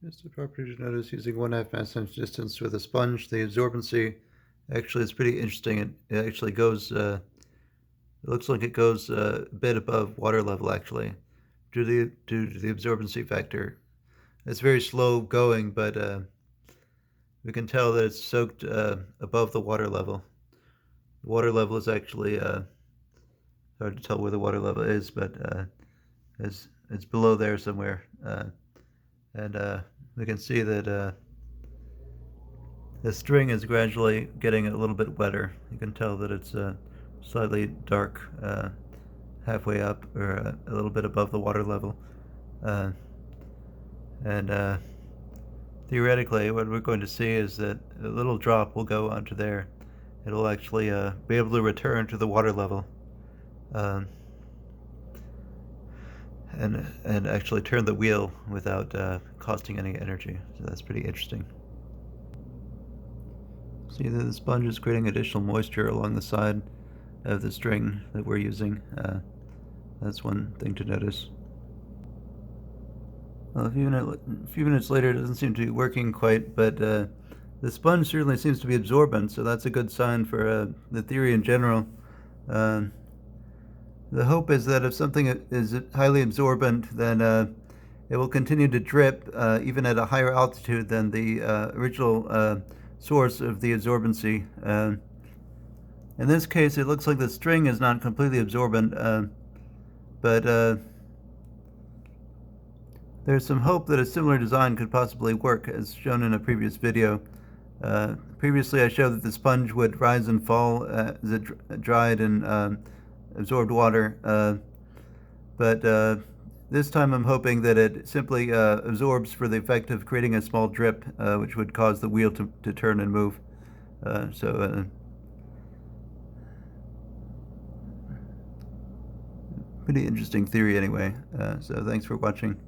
Just a property to notice using 1/2 mass times distance with a sponge. The absorbency actually is pretty interesting. It actually goes, it looks like it goes a bit above water level actually, due to the absorbency factor. It's very slow going, but we can tell that it's soaked above the water level. The water level is actually hard to tell where the water level is, but it's below there somewhere. And we can see that the string is gradually getting a little bit wetter. You can tell that it's slightly dark halfway up or a little bit above the water level. Uh, and theoretically, what we're going to see is that a little drop will go onto there. It'll actually be able to return to the water level. Um, and actually turn the wheel without costing any energy. So that's pretty interesting. See that the sponge is creating additional moisture along the side of the string that we're using. That's one thing to notice. Well, a few minutes later, it doesn't seem to be working quite, but the sponge certainly seems to be absorbent, so that's a good sign for the theory in general. Uh, the hope is that if something is highly absorbent, then it will continue to drip even at a higher altitude than the original source of the absorbency. In this case, it looks like the string is not completely absorbent, but there's some hope that a similar design could possibly work, as shown in a previous video. Previously, I showed that the sponge would rise and fall as it dried and absorbed water, but this time I'm hoping that it simply absorbs for the effect of creating a small drip, which would cause the wheel to turn and move. Pretty interesting theory anyway. So thanks for watching.